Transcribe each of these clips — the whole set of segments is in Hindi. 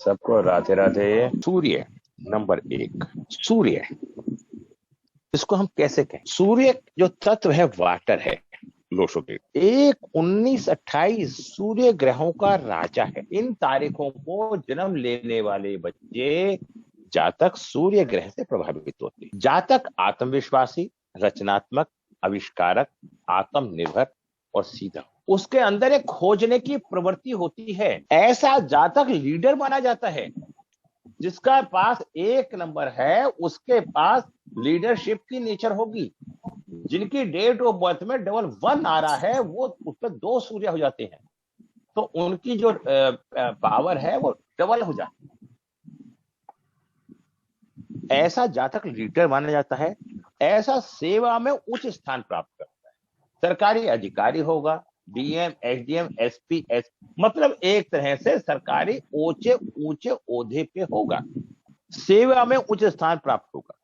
सबको राधे राधे। सूर्य नंबर एक। सूर्य, इसको हम कैसे कहें? सूर्य जो तत्व है वाटर है, लोशो के एक 19-28 सूर्य ग्रहों का राजा है। इन तारीखों को जन्म लेने वाले बच्चे जातक सूर्य ग्रह से प्रभावित होते हैं। जातक आत्मविश्वासी, रचनात्मक, आविष्कारक, आत्मनिर्भर और सीधा। उसके अंदर एक खोजने की प्रवृत्ति होती है। ऐसा जातक लीडर माना जाता है। जिसका पास एक नंबर है उसके पास लीडरशिप की नेचर होगी। जिनकी डेट ऑफ बर्थ में डबल 1 आ रहा है वो उस पर 2 सूर्य हो जाते हैं, तो उनकी जो पावर है वो डबल हो जाती है। ऐसा जातक लीडर माना जाता है। ऐसा सेवा में उच्च स्थान प्राप्त करता है। सरकारी अधिकारी होगा, डीएम, एसडीएम, एसपी, मतलब एक तरह से सरकारी ऊंचे ऊंचे ओहदे पे होगा। सेवा में उच्च स्थान प्राप्त होगा।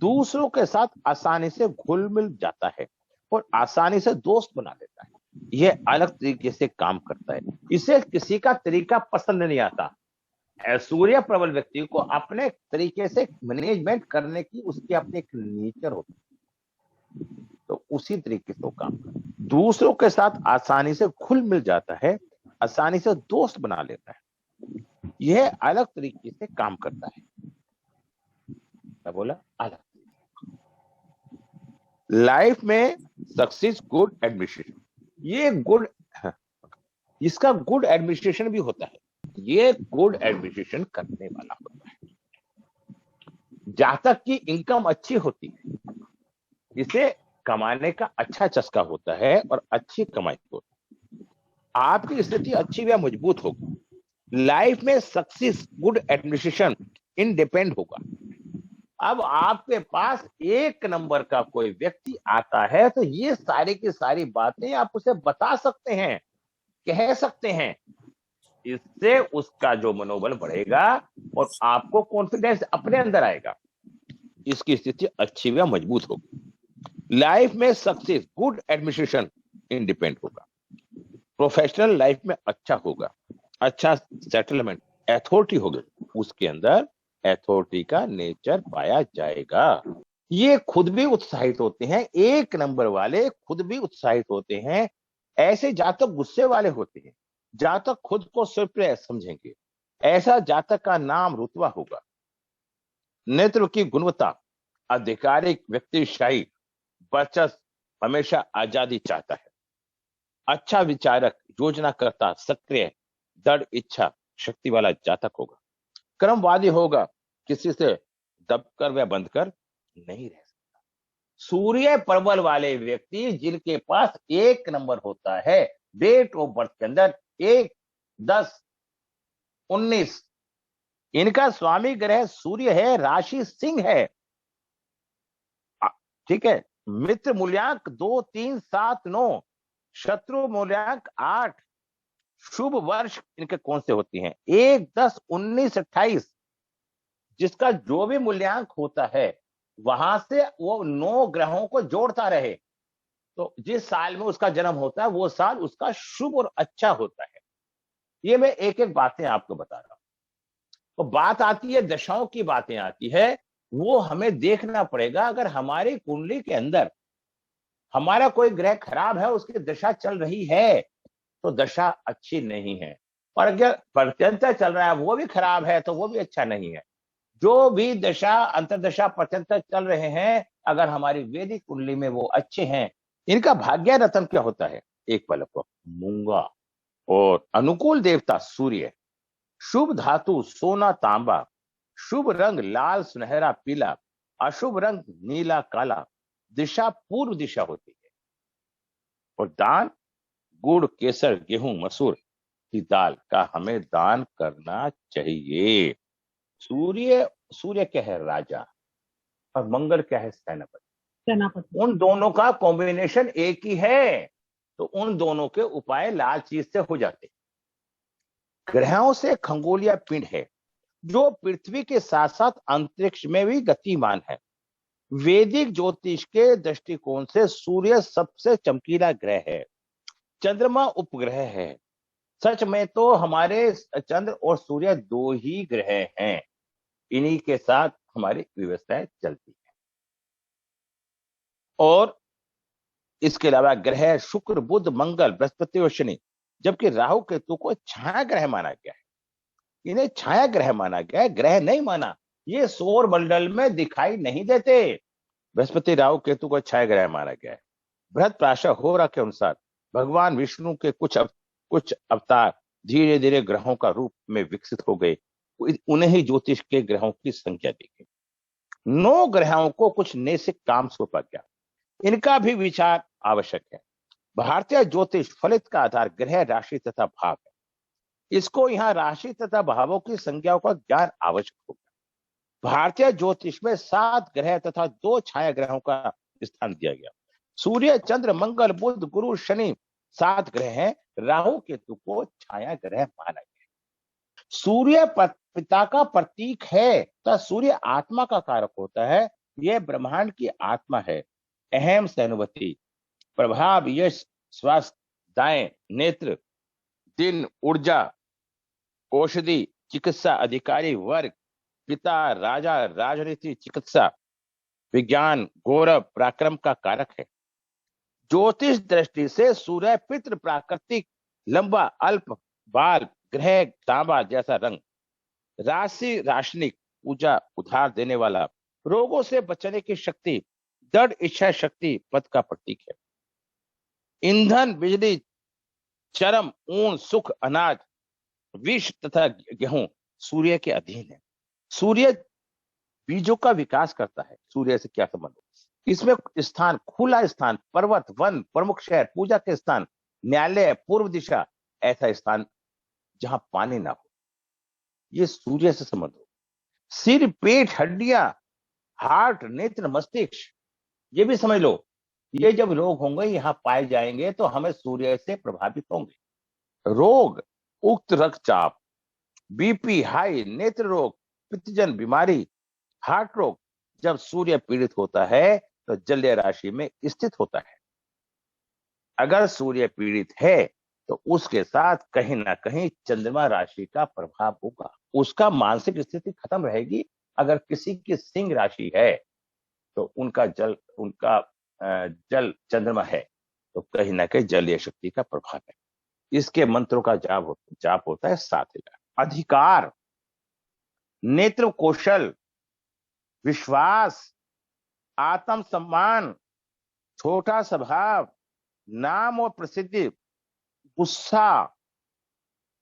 दूसरों के साथ आसानी से घुल मिल जाता है और आसानी से दोस्त बना लेता है। यह अलग तरीके से काम करता है। इसे किसी का तरीका पसंद नहीं आता। सूर्य प्रबल व्यक्ति को अपने तरीके से मैनेजमेंट करने की उसकी अपनी एक नेचर होती है, तो उसी तरीके से वो काम करता है। दूसरों के साथ आसानी से घुल मिल जाता है, आसानी से दोस्त बना लेता है। यह अलग तरीके से काम करता है। क्या बोला? अलग। लाइफ में सक्सेस गुड एडमिनिस्ट्रेशन, ये गुड, इसका गुड एडमिनिस्ट्रेशन भी होता है। ये गुड एडमिनिस्ट्रेशन करने वाला होता है। जातक की इनकम अच्छी होती है, इसे कमाने का अच्छा चस्का होता है और अच्छी कमाई होती है। आपकी स्थिति अच्छी व मजबूत होगी। लाइफ में सक्सेस गुड एडमिनिस्ट्रेशन इंडिपेंड होगा। अब आपके पास एक नंबर का कोई व्यक्ति आता है तो ये सारी की सारी बातें आप उसे बता सकते हैं, कह सकते हैं। इससे उसका जो मनोबल बढ़ेगा और आपको कॉन्फिडेंस अपने अंदर आएगा। इसकी स्थिति अच्छी व मजबूत होगी। लाइफ में सक्सेस गुड एडमिनिस्ट्रेशन इंडिपेंडेंट होगा। प्रोफेशनल लाइफ में अच्छा होगा, अच्छा सेटलमेंट, अथॉरिटी होगी। उसके अंदर अथॉरिटी का नेचर पाया जाएगा। ये खुद भी उत्साहित होते हैं। एक नंबर वाले खुद भी उत्साहित होते हैं। ऐसे जातक गुस्से वाले होते हैं। जातक खुद को सिर्फ समझेंगे। ऐसा जातक का नाम रुतबा होगा। नेतृत्व की गुणवत्ता, आधिकारिक, व्यक्तिशाही, वर्चस्व, हमेशा आजादी चाहता है। अच्छा विचारक, योजनाकर्ता, सक्रिय, दृढ़ इच्छा शक्ति वाला जातक होगा। क्रमवादी होगा, किसी से दबकर व बंधकर नहीं रह सकता। सूर्य प्रबल वाले व्यक्ति जिनके पास एक नंबर होता है डेट ऑफ बर्थ के अंदर 1, 10, 19, इनका स्वामी ग्रह सूर्य है, राशि सिंह है। ठीक है। मित्र मूल्यांक 2, 3, 7, 9, शत्रु मूल्यांक 8। शुभ वर्ष इनके कौन से होती हैं? 1, 10, 19, 28। जिसका जो भी मूल्यांक होता है वहां से वो 9 ग्रहों को जोड़ता रहे, तो जिस साल में उसका जन्म होता है वो साल उसका शुभ और अच्छा होता है। ये मैं एक एक बातें आपको बता रहा हूं। तो बात आती है दशाओं की, बातें आती है, वो हमें देखना पड़ेगा। अगर हमारी कुंडली के अंदर हमारा कोई ग्रह खराब है, उसकी दशा चल रही है, तो दशा अच्छी नहीं है। और अगर प्रत्यंतर चल रहा है वो भी खराब है तो वो भी अच्छा नहीं है। जो भी दशा, अंतरदशा, प्रत्यंतर चल रहे हैं, अगर हमारी वैदिक कुंडली में वो अच्छे हैं। इनका भाग्य रत्न क्या होता है? एक पलक को मूंगा। और अनुकूल देवता सूर्य। शुभ धातु सोना तांबा। शुभ रंग लाल सुनहरा पीला। अशुभ रंग नीला काला। दिशा पूर्व दिशा होती है। और दान गुड़, केसर, गेहूं, मसूर की दाल का हमें दान करना चाहिए। सूर्य, सूर्य क्या है? राजा। और मंगल क्या है? सेनापति। उन दोनों का कॉम्बिनेशन एक ही है, तो उन दोनों के उपाय लाल चीज से हो जाते। ग्रहों से खगोलीय पिंड है जो पृथ्वी के साथ साथ अंतरिक्ष में भी गतिमान है। वैदिक ज्योतिष के दृष्टिकोण से सूर्य सबसे चमकीला ग्रह है। चंद्रमा उपग्रह है। सच में तो हमारे चंद्र और सूर्य दो ही ग्रह हैं, इन्हीं के साथ हमारी व्यवस्थाएं चलती है। और इसके अलावा ग्रह शुक्र बुध मंगल बृहस्पति और शनि, जबकि राहु केतु को छाया ग्रह माना गया है। इन्हें छाया ग्रह माना गया है, ग्रह नहीं माना। ये सौर मंडल में दिखाई नहीं देते। बृहस्पति राहु केतु को छाया ग्रह माना गया है। बृहद प्राशा होरा के अनुसार भगवान विष्णु के कुछ अवतार धीरे धीरे ग्रहों का रूप में विकसित हो गए। उन्हें ही ज्योतिष के ग्रहों की संख्या दी गई। 9 ग्रहों को कुछ नैतिक काम सौंपा गया, इनका भी विचार आवश्यक है। भारतीय ज्योतिष फलित का आधार ग्रह राशि तथा भाव है। इसको यहाँ राशि तथा भावों की संख्याओं का ज्ञान आवश्यक होगा। भारतीय ज्योतिष में 7 ग्रह तथा 2 छाया ग्रहों का स्थान दिया गया। सूर्य चंद्र मंगल बुध गुरु शनि 7 ग्रह हैं। राहु केतु को छाया ग्रह माना गया। सूर्य पिता का प्रतीक है, तो सूर्य आत्मा का कारक होता है। यह ब्रह्मांड की आत्मा है। अहम सहानुभूति प्रभाव यश स्वास्थ्य दाएं नेत्र दिन ऊर्जा औषधि चिकित्सा अधिकारी वर्ग पिता राजा राजनीति चिकित्सा विज्ञान गौरव पराक्रम का कारक है। ज्योतिष दृष्टि से सूर्य पितृ प्राकृतिक लंबा अल्प बाल ग्रह तांबा जैसा रंग राशि राशनिक ऊर्जा उधार देने वाला रोगों से बचने की शक्ति दृढ़ इच्छा शक्ति पद का प्रतीक है। ईंधन बिजली चरम ऊन सुख अनाज विष तथा गेहूं सूर्य के अधीन है। सूर्य बीजों का विकास करता है। सूर्य से क्या संबंध है? इसमें स्थान खुला स्थान पर्वत वन प्रमुख शहर पूजा के स्थान न्यायालय पूर्व दिशा ऐसा स्थान जहां पानी ना हो, ये सूर्य से संबंध हो। सिर पेट हड्डियां हार्ट नेत्र मस्तिष्क ये भी समझ लो, ये जब रोग होंगे यहां पाए जाएंगे तो हमें सूर्य से प्रभावित होंगे। रोग उक्त रक्तचाप बीपी हाई नेत्र रोग पित्तजन बीमारी हार्ट रोग जब सूर्य पीड़ित होता है तो जलीय राशि में स्थित होता है। अगर सूर्य पीड़ित है तो उसके साथ कहीं ना कहीं चंद्रमा राशि का प्रभाव होगा। उसका मानसिक स्थिति खत्म रहेगी। अगर किसी की सिंह राशि है तो उनका जल चंद्रमा है तो कहीं ना कहीं जलीय शक्ति का प्रभाव है। इसके मंत्रों का जाप होता है 7,000। अधिकार नेत्र कौशल विश्वास आत्म सम्मान छोटा स्वभाव नाम और प्रसिद्धि गुस्सा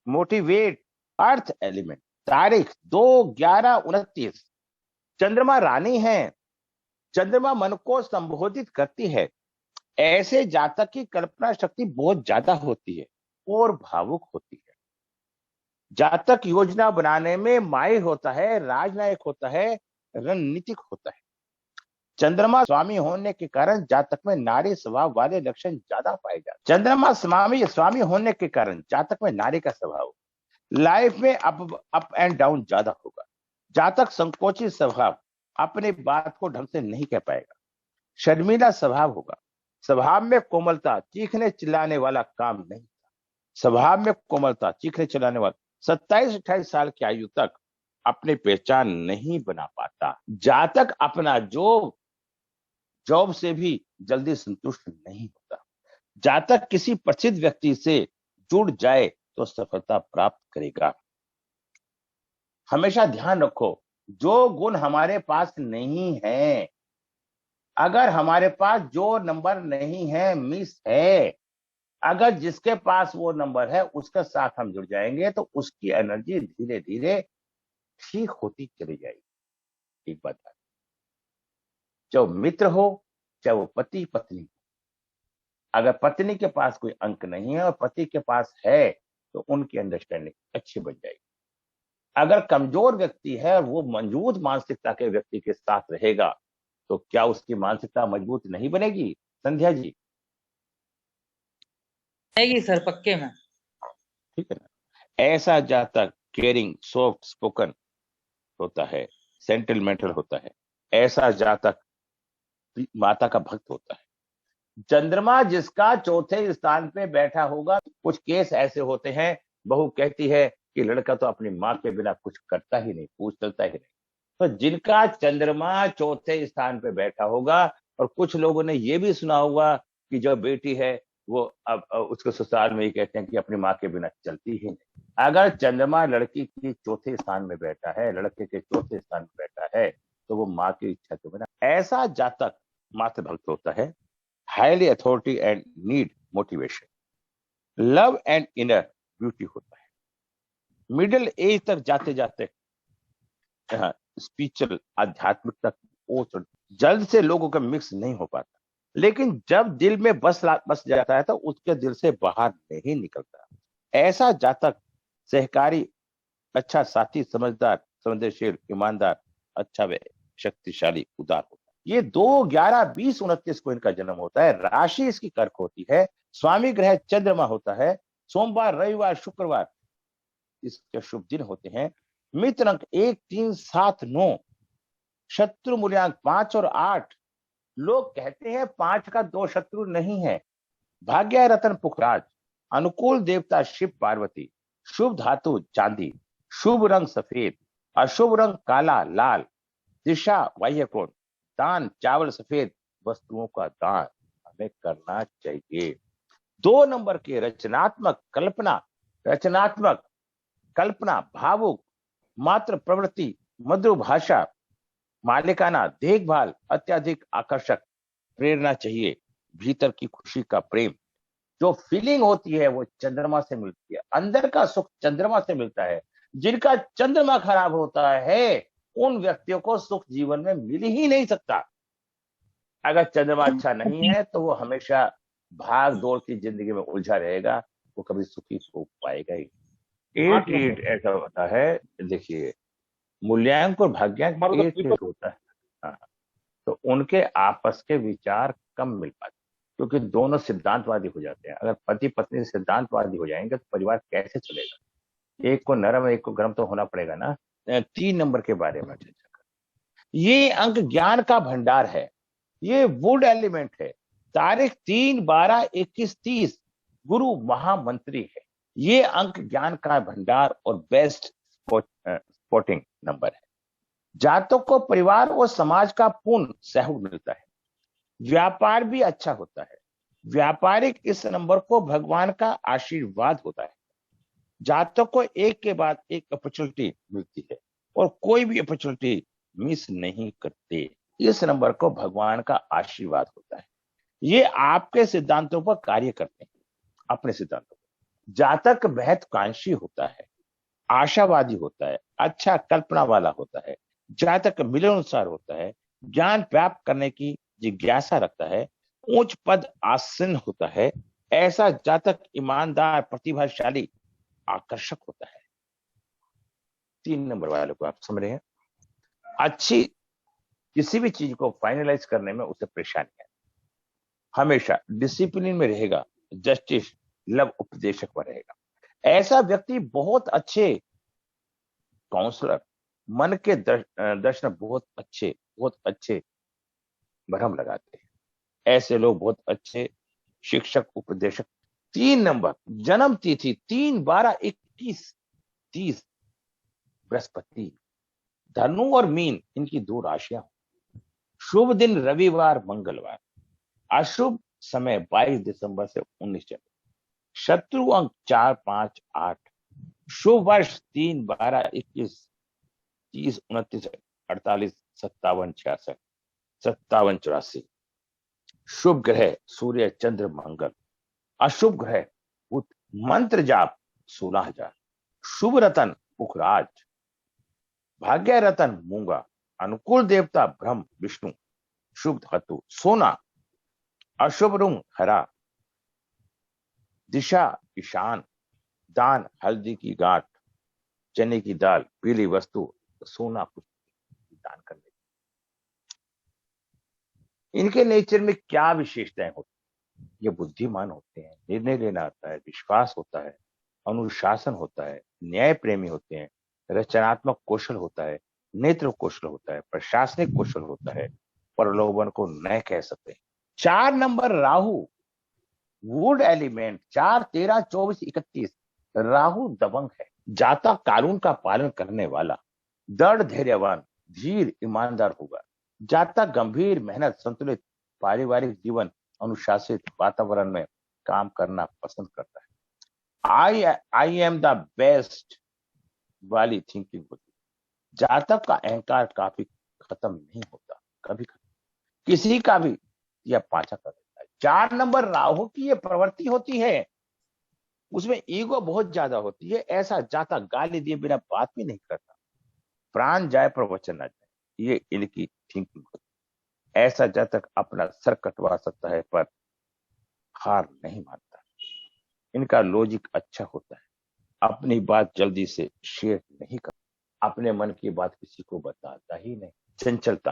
मोटिवेट अर्थ एलिमेंट तारीख 2/11/29 चंद्रमा रानी है। चंद्रमा मन को संबोधित करती है। ऐसे जातक की कल्पना शक्ति बहुत ज्यादा होती है और भावुक होती है। जातक योजना बनाने में माहिर होता है राजनायक होता है रणनीतिक होता है। चंद्रमा स्वामी होने के कारण जातक में नारी स्वभाव वाले लक्षण ज्यादा पाए जाते हैं। चंद्रमा स्वामी होने के कारण जातक में नारी का स्वभाव लाइफ में अप एंड डाउन ज्यादा होगा। जातक संकोची स्वभाव अपनी बात को ढंग से नहीं कह पाएगा। शर्मीला स्वभाव होगा। स्वभाव में कोमलता चीखने चिल्लाने वाला काम नहीं। स्वभाव में कोमलता चीखने चिल्लाने वाला 27-28 साल की आयु तक अपनी पहचान नहीं बना पाता। जातक अपना जॉब से भी जल्दी संतुष्ट नहीं होता। जातक किसी प्रसिद्ध व्यक्ति से जुड़ जाए तो सफलता प्राप्त करेगा। हमेशा ध्यान रखो जो गुण हमारे पास नहीं है, अगर हमारे पास जो नंबर नहीं है मिस है, अगर जिसके पास वो नंबर है उसके साथ हम जुड़ जाएंगे तो उसकी एनर्जी धीरे धीरे ठीक होती चली जाएगी। एक बात जो मित्र हो चाहे वो पति पत्नी, अगर पत्नी के पास कोई अंक नहीं है और पति के पास है तो उनकी अंडरस्टैंडिंग अच्छी बन जाएगी। अगर कमजोर व्यक्ति है और वो मजबूत मानसिकता के व्यक्ति के साथ रहेगा तो क्या उसकी मानसिकता मजबूत नहीं बनेगी? संध्या जी रहेगी सर, पक्के में। ठीक है ना। ऐसा जातक केयरिंग सॉफ्ट स्पोकन होता है सेंटिमेंटल होता है। ऐसा जातक माता का भक्त होता है। चंद्रमा जिसका चौथे स्थान पे बैठा होगा, कुछ केस ऐसे होते हैं, बहू कहती है कि लड़का तो अपनी माँ के बिना कुछ करता ही नहीं, पूछ चलता ही नहीं। तो जिनका चंद्रमा चौथे स्थान पे बैठा होगा, और कुछ लोगों ने ये भी सुना होगा कि जो बेटी है वो अब उसके ससुराल में ही कहते हैं कि अपनी माँ के बिना चलती ही नहीं। अगर चंद्रमा लड़की की चौथे स्थान में बैठा है, लड़के के चौथे स्थान में बैठा है, तो वो माँ की इच्छा के बिना, ऐसा जातक मातृभक्त होता है, highly authority and need motivation, love and inner beauty होता है। मिडिल एज तक जाते जाते स्पिरिचुअल आध्यात्मिक तक वो जल्द से लोगों का मिक्स नहीं हो पाता, लेकिन जब दिल में बस जाता है तो उसके दिल से बाहर नहीं निकलता। ऐसा जातक सहकारी, अच्छा साथी, समझदार, संवेदनशील, ईमानदार, अच्छा व शक्तिशाली, उदार होता है। ये 2/11/2029 को इनका जन्म होता है। राशि इसकी कर्क होती है। स्वामी ग्रह चंद्रमा होता है। सोमवार, रविवार, शुक्रवार इसके शुभ दिन होते हैं। मित्र अंक 1, 3, 7, 9, शत्रु मूल्यांक 5 और 8। लोग कहते हैं 5 का 2 शत्रु नहीं है। भाग्य रत्न पुखराज, अनुकूल देवता शिव पार्वती, शुभ धातु चांदी, शुभ रंग सफेद, अशुभ रंग काला लाल, दिशा बाह्य कोण, दान चावल सफेद वस्तुओं का दान हमें करना चाहिए। 2 नंबर के रचनात्मक कल्पना, भावुक, मात्र प्रवृत्ति, मधुर भाषा, मालिकाना, देखभाल, अत्यधिक आकर्षक, प्रेरणा चाहिए, भीतर की खुशी का प्रेम, जो फीलिंग होती है वो चंद्रमा से मिलती है, अंदर का सुख चंद्रमा से मिलता है। जिनका चंद्रमा खराब होता है उन व्यक्तियों को सुख जीवन में मिल ही नहीं सकता। अगर चंद्रमा अच्छा नहीं है तो वो हमेशा भाग दौड़ की जिंदगी में उलझा रहेगा, वो कभी सुखी हो पाएगा ही। 8 ऐसा होता है, देखिए मूल्यांक और भाग्यांक 8 होता है। हाँ, तो उनके आपस के विचार कम मिल पाते, क्योंकि दोनों सिद्धांतवादी हो जाते हैं। अगर पति पत्नी सिद्धांतवादी हो जाएंगे तो परिवार कैसे चलेगा? एक को नरम एक को गर्म तो होना पड़ेगा ना। 3 नंबर के बारे में चर्चा कर, ये अंक ज्ञान का भंडार है, ये वुड एलिमेंट है। तारीख 3, 12, 21, 30 गुरु महामंत्री है। ये अंक ज्ञान का भंडार और बेस्ट स्पोर्टिंग नंबर है। जातक को परिवार और समाज का पूर्ण सहयोग मिलता है। व्यापार भी अच्छा होता है। व्यापारिक इस नंबर को भगवान का आशीर्वाद होता है। जातक को एक के बाद एक अपॉर्चुनिटी मिलती है और कोई भी अपॉर्चुनिटी मिस नहीं करते। इस नंबर को भगवान का आशीर्वाद होता है। ये आपके सिद्धांतों पर कार्य करते हैं, अपने सिद्धांतों पर। जातक महत्वाकांक्षी होता है, आशावादी होता है, अच्छा कल्पना वाला होता है, जातक मिलनसार होता है, ज्ञान प्राप्त करने की जिज्ञासा रखता है, उच्च पद आसीन होता है। ऐसा जातक ईमानदार, प्रतिभाशाली, आकर्षक होता है। 3 नंबर वाले को आप समझ रहे हैं। अच्छी किसी भी चीज को फाइनलाइज करने में उसे परेशानी है, हमेशा डिसिप्लिन में रहेगा, जस्टिस लव उपदेशक में रहेगा। ऐसा व्यक्ति बहुत अच्छे काउंसलर, मन के दर्शन बहुत अच्छे भ्रम लगाते हैं। ऐसे लोग बहुत अच्छे शिक्षक, उपदेशक। 3 नंबर जन्म तिथि 3, 12, 21, 30 बृहस्पति, धनु और मीन इनकी 2 राशियां। शुभ दिन रविवार, मंगलवार। अशुभ समय 22 दिसंबर से 19 जनवरी। शत्रु अंक 4, 5, 8। शुभ वर्ष 3, 12, 21, 30, 29, 48, 57, 66, 57, 84। शुभ ग्रह सूर्य, चंद्र, मंगल। अशुभ ग्रह बुध। मंत्र जाप 16,000। शुभ रतन पुखराज। भाग्य रतन मूंगा। अनुकूल देवता ब्रह्म विष्णु। शुभ धातु सोना। अशुभ रंग हरा। दिशा ईशान। दान हल्दी की गांठ, चने की दाल, पीली वस्तु, सोना कुछ दान करने। इनके नेचर में क्या विशेषताएं होती हैं? ये बुद्धिमान होते हैं, निर्णय लेना आता है, विश्वास होता है, अनुशासन होता है, न्याय प्रेमी होते हैं, रचनात्मक कौशल होता है, नेत्र कौशल होता है, प्रशासनिक कौशल होता है, प्रलोभन को न कह सकते हैं। 4 number Rahu, wood element, 4, 13, 24, 31। Rahu दबंग है। जातक कानून का पालन करने वाला, दृढ़ धैर्यवान, धीर, ईमानदार होगा। जातक गंभीर मेहनत, संतुलित पारिवारिक जीवन, अनुशासित वातावरण में काम करना पसंद करता है। आई एम द बेस्ट वाली थिंकिंग होती है। जातक का अहंकार काफी खत्म नहीं होता, कभी कभी किसी का भी यह पाछा कर देता है। 4 नंबर राहु की यह प्रवृत्ति होती है, उसमें ईगो बहुत ज्यादा होती है। ऐसा जातक गाली दिए बिना बात भी नहीं करता, प्राण जाए पर वचन ना जाए, ये इनकी थिंकिंग होती है। ऐसा जातक अपना सर कटवा सकता है पर हार नहीं मानता। इनका लॉजिक अच्छा होता है, अपनी बात जल्दी से शेयर नहीं करता, अपने मन की बात किसी को बताता ही नहीं। चंचलता,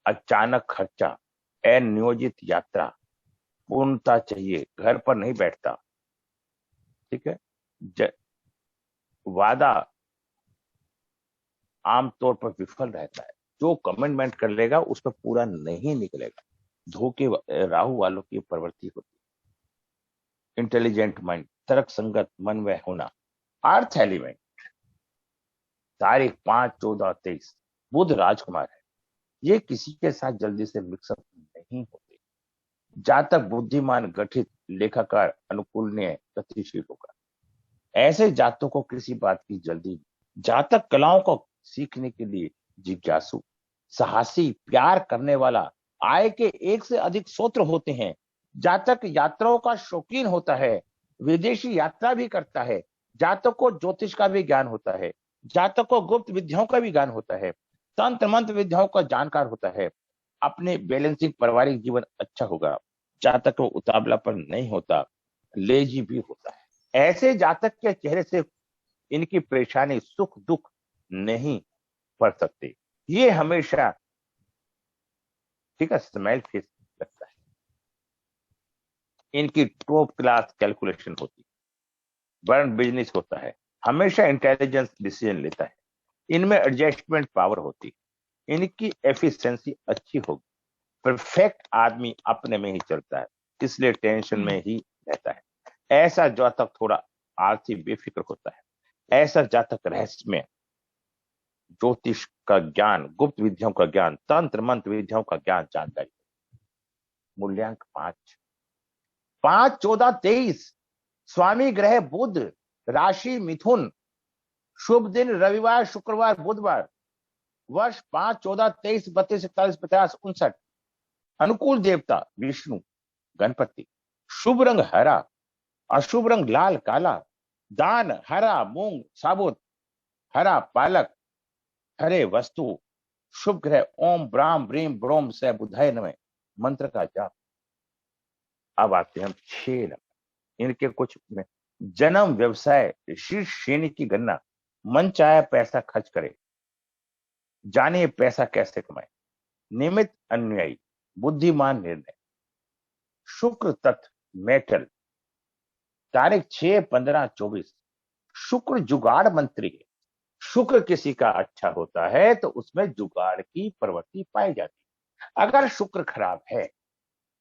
अचानक खर्चा, अनियोजित यात्रा, पूर्णता चाहिए, घर पर नहीं बैठता। ठीक है। वादा आमतौर पर विफल रहता है, जो कमिटमेंट कर लेगा उस पर पूरा नहीं निकलेगा। धोखे राहु वालों की प्रवृत्ति होती है। इंटेलिजेंट माइंड, तर्क संगत मन में होना। अर्थ एलिमेंट, तारीख 5, 14, 23, बुध राजकुमार है। ये किसी के साथ जल्दी से मिक्सअप नहीं होते। जातक बुद्धिमान, गठित, लेखाकार, अनुकूलनीय, गतिशील होगा। ऐसे जातकों को किसी बात की जल्दी। जातक कलाओं को सीखने के लिए जिज्ञासु, साहसी, प्यार करने वाला। आय के एक से अधिक स्रोत होते हैं। जातक यात्राओं का शौकीन होता है, विदेशी यात्रा भी करता है। जातक को ज्योतिष का भी ज्ञान होता है। जातक को गुप्त विद्याओं का भी ज्ञान होता है। तंत्र मंत्र विद्याओं का जानकार होता है। अपने बैलेंसिंग पारिवारिक जीवन अच्छा होगा। जातक को उतावलापन नहीं होता, लेजी भी होता है। ऐसे जातक के चेहरे से इनकी परेशानी, सुख दुख नहीं पड़ सकते। ये हमेशा, ठीक है, स्माइल फेस लगता है। इनकी टॉप क्लास कैलकुलेशन होती है, बर्न बिजनेस होता है, हमेशा इंटेलिजेंस डिसीजन लेता है। इनमें एडजस्टमेंट पावर होती है। इनकी एफिशिएंसी अच्छी होगी। परफेक्ट आदमी अपने में ही चलता है, इसलिए टेंशन में ही रहता है। ऐसा जातक थोड़ा आलसी, बेफिक्र होता है। ऐसा जातक रहस्य में, ज्योतिष का ज्ञान, गुप्त विद्याओं का ज्ञान, तंत्र मंत्र विद्याओं का ज्ञान, जानकारी। मूल्यांक 5, 5, 14, 23। स्वामी ग्रह बुध, राशि मिथुन, शुभ दिन रविवार, शुक्रवार, बुधवार। वर्ष 5, 14, 23, 32, 41, 50, 59। अनुकूल देवता विष्णु, गणपति। शुभ रंग हरा, अशुभ रंग लाल, काला। दान हरा मूंग साबुत, हरा पालक, हरे वस्तु। शुभ ग्रह ओम ब्राम ब्रीम ब्रोम से बुधाय नमः मंत्र का जाप। अब आते हैं हम 6 नंबर। इनके कुछ में जन्म, व्यवसाय, शीर्ष श्रेणी की गणना, मन चाहे पैसा खर्च करे, जानिए पैसा कैसे कमाए, नियमित अनुयायी, बुद्धिमान निर्णय। शुक्र तत्व मेटल, तारीख 6, 15, 24। शुक्र जुगाड़ मंत्री है। शुक्र किसी का अच्छा होता है तो उसमें जुगाड़ की प्रवृत्ति पाई जाती है। अगर शुक्र खराब है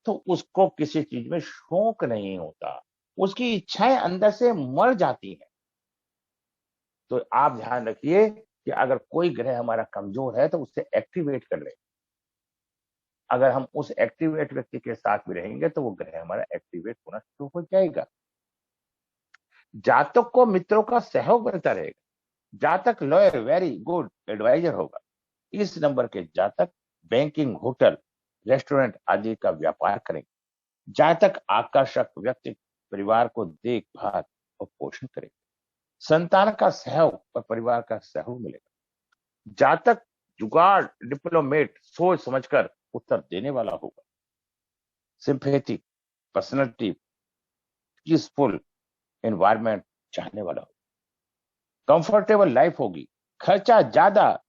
तो उसको किसी चीज में शौक नहीं होता, उसकी इच्छाएं अंदर से मर जाती हैं। तो आप ध्यान रखिए कि अगर कोई ग्रह हमारा कमजोर है तो उससे एक्टिवेट कर ले। अगर हम उस एक्टिवेट व्यक्ति के साथ भी रहेंगे तो वो ग्रह हमारा एक्टिवेट होना शुरू हो जाएगा। जातक को मित्रों का सहयोग मिलता रहेगा। जातक लॉयर, वेरी गुड एडवाइजर होगा। इस नंबर के जातक बैंकिंग, होटल, रेस्टोरेंट आदि का व्यापार करेंगे। जातक आकर्षक व्यक्ति, परिवार को देखभाल और पोषण करेंगे। संतान का सहयोग और परिवार का सहयोग मिलेगा। जातक जुगाड़, डिप्लोमेट, सोच समझकर उत्तर देने वाला होगा। सिंपैथेटिक पर्सनैलिटी, पीसफुल एनवायरनमेंट चाहने वाला होगा। कंफर्टेबल लाइफ होगी, खर्चा ज्यादा,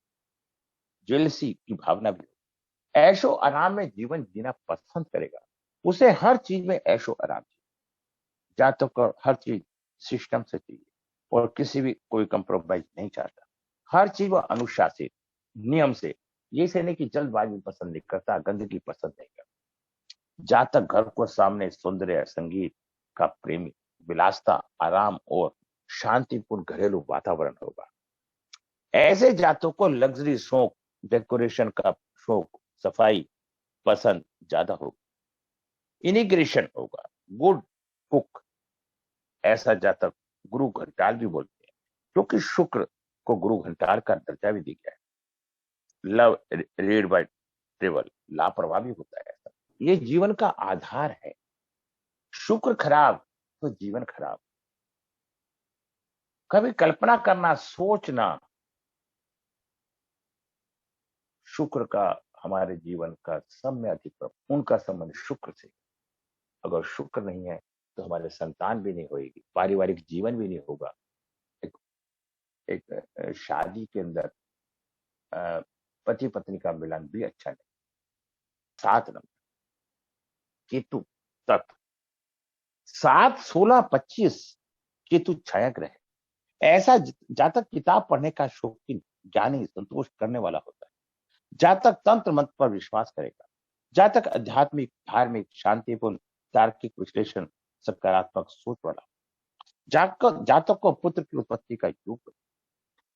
जेलसी की भावना भी होगी। ऐशो आराम में जीवन जीना पसंद करेगा। उसे हर चीज में ऐशो आराम चाहिए। जातक को हर चीज सिस्टम से चाहिए और किसी भी कोई कंप्रोमाइज नहीं चाहता। हर चीज वो अनुशासित, नियम से। ये से नहीं कि जल्दबाजी पसंद नहीं करता, गंदगी पसंद नहीं करता। जातक घर को सामने सौंदर्य संगीत का प्रेमी, विलासता, आराम और शांतिपूर्ण घरेलू वातावरण होगा। ऐसे जातकों को लग्जरी शौक, डेकोरेशन का शौक, सफाई पसंद ज्यादा होगा। इनिग्रेशन होगा, गुड कुक। ऐसा जातक गुरु घंटाल भी बोलते हैं, क्योंकि शुक्र को गुरु घंटाल का दर्जा भी दिया है। लव रीड बाय ट्रेवल, लापरवाह भी होता है ऐसा। ये जीवन का आधार है। शुक्र खराब तो जीवन खराब। कभी कल्पना करना, सोचना, शुक्र का हमारे जीवन का सब में अधिक प्रभाव, उनका संबंध शुक्र से। अगर शुक्र नहीं है तो हमारे संतान भी नहीं होगी, पारिवारिक जीवन भी नहीं होगा। एक, शादी के अंदर पति पत्नी का मिलन भी अच्छा नहीं। 7 नंबर केतु तत्व, 7, 16, 25 केतु छाया ग्रह है। ऐसा जातक किताब पढ़ने का शौकीन, ज्ञानी, संतोष करने वाला होता है। जातक तंत्र मंत्र पर विश्वास करेगा। जातक आध्यात्मिक, धार्मिक, शांतिपूर्ण, तार्किक विश्लेषण, सकारात्मक सोच वाला। जातक को पुत्र की उत्पत्ति का योग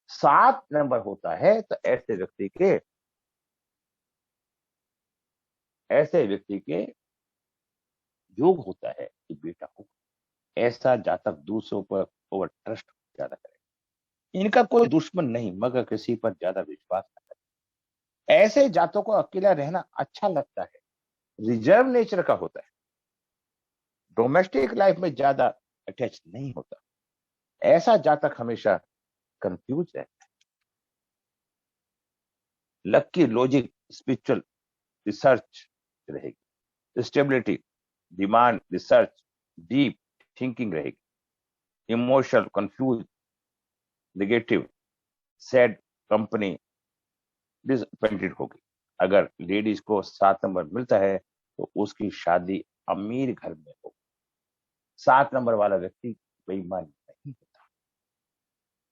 7 नंबर होता है, तो ऐसे व्यक्ति के योग होता है कि बेटा होगा। ऐसा जातक दूसरों पर ओवर ट्रस्ट ज्यादा करेगा। इनका कोई दुश्मन नहीं, मगर किसी पर ज्यादा विश्वास करता है। ऐसे जातकों को अकेला रहना अच्छा लगता है, रिजर्व नेचर का होता है। डोमेस्टिक लाइफ में ज्यादा अटैच नहीं होता। ऐसा जातक हमेशा कंफ्यूज रहता है। लक्की, लॉजिक, स्पिरिचुअल, रिसर्च रहेगी। Stability, demand, research, deep thinking रहेगी। Emotional, confuse, negative, sad, company, disappointed होगी। अगर लेडीज को 7 नंबर मिलता है तो उसकी शादी अमीर घर में होगी। 7 नंबर वाला व्यक्ति बेईमान नहीं होता।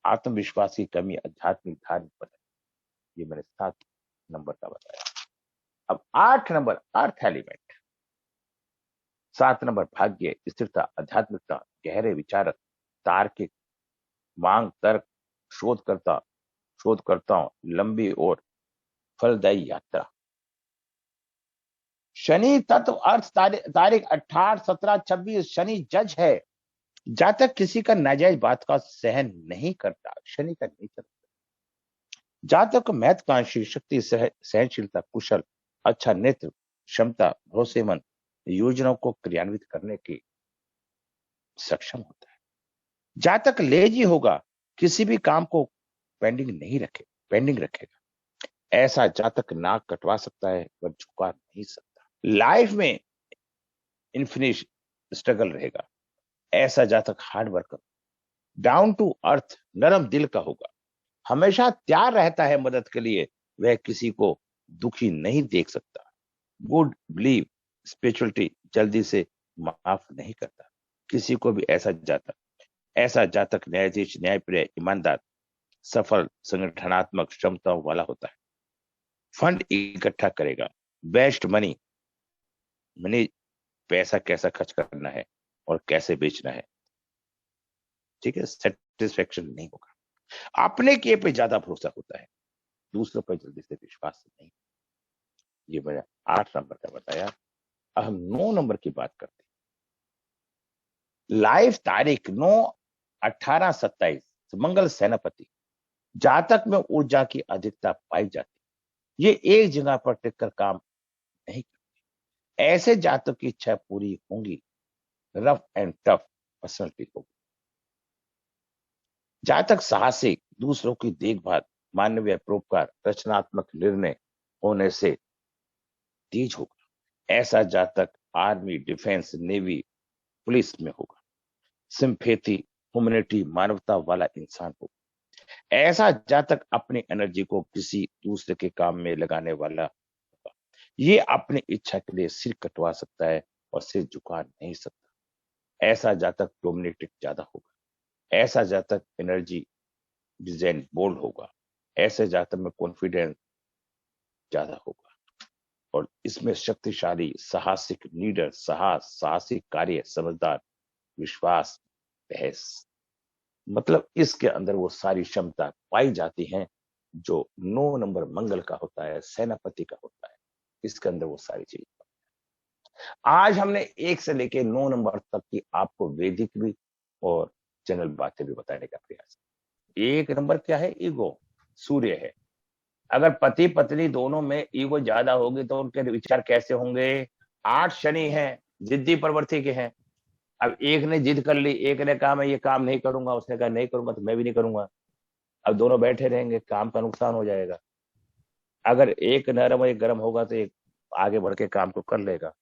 आत्मविश्वास की कमी, आध्यात्मिक, धार्मिक पतन, ये मैंने 7 नंबर का बताया। अब 8 नंबर अर्थ एलिमेंट। 7 नंबर भाग्य, स्थिरता, आध्यात्मिकता, गहरे विचारक, तार्किक, मांग, तर्क, शोधकर्ताओं, लंबी और फलदायी यात्रा। शनि तत्व अर्थ, तारीख 18, 17, 26। शनि जज है। जातक किसी का नाजायज बात का सहन नहीं करता, शनि का नेचर। जातक को महत्वाकांक्षी, शक्ति, सहनशीलता, कुशल, अच्छा नेत्र, क्षमता, भरोसेमंद, योजनाओं को क्रियान्वित करने की सक्षम होता है। जातक लेजी होगा, किसी भी काम को पेंडिंग रखेगा। ऐसा जातक नाक कटवा सकता है पर झुका नहीं सकता। लाइफ में इन्फिनिश स्ट्रगल रहेगा। ऐसा जातक hard worker, down to earth, नरम दिल का होगा। हमेशा तैयार रहता है मदद के लिए। वह किसी को दुखी नहीं देख सकता। गुड बिलीव, स्पिरिचुअलिटी, जल्दी से माफ नहीं करता किसी को भी। ऐसा जातक न्यायाधीश, न्यायप्रिय, ईमानदार, सफल, संगठनात्मक क्षमताओं वाला होता है। फंड इकट्ठा करेगा। बेस्ट मनी, पैसा कैसा खर्च करना है और कैसे बेचना है, ठीक है। सेटिस्फेक्शन नहीं होगा। अपने किए पे ज्यादा भरोसा होता है, दूसरों पर जल्दी से विश्वास नहीं। ये मैंने 8 नंबर का बताया। अब हम 9 नंबर की बात करते हैं। लाइफ तारीख 9, 18, 27, मंगल सेनापति। जातक में ऊर्जा की अधिकता पाई जाती। ये एक जगह पर टिककर काम नहीं करते। ऐसे जातक की इच्छा पूरी होंगी। रफ एंड टफ पर्सनलिटी होगी। जातक साहसिक, दूसरों की देखभाल, मानवीय परोपकार, रचनात्मक निर्णय होने से तेज होगा। ऐसा जातक आर्मी, डिफेंस, नेवी, पुलिस में होगा। सिंपैथी, ह्यूमैनिटी, मानवता वाला इंसान होगा। ऐसा जातक अपनी एनर्जी को किसी दूसरे के काम में लगाने वाला होगा। ये अपनी इच्छा के लिए सिर कटवा सकता है और सिर झुका नहीं सकता। ऐसा जातक डोमिनेटिक ज्यादा होगा। ऐसा जातक एनर्जी, डिजाइन, बोल्ड होगा। ऐसे जातक में कॉन्फिडेंस ज्यादा होगा और इसमें शक्तिशाली, साहसिक लीडर, साहसिक कार्य, समझदार, विश्वास, बहस, मतलब इसके अंदर वो सारी क्षमता पाई जाती हैं जो 9 नंबर मंगल का होता है, सेनापति का होता है। इसके अंदर वो सारी चीज। आज हमने 1 से लेके 9 नंबर तक की आपको वैदिक भी और जनरल बातें भी बताने का प्रयास। 1 नंबर क्या है? ईगो, सूर्य है। अगर पति पत्नी दोनों में ईगो ज्यादा होगी तो उनके विचार कैसे होंगे? 8 शनि है, जिद्दी प्रवृत्ति के हैं। अब एक ने जिद कर ली, एक ने कहा मैं ये काम नहीं करूंगा, उसने कहा नहीं करूंगा तो मैं भी नहीं करूंगा। अब दोनों बैठे रहेंगे, काम का नुकसान हो जाएगा। अगर एक नरम और एक गर्म होगा तो एक आगे बढ़ के काम को कर लेगा।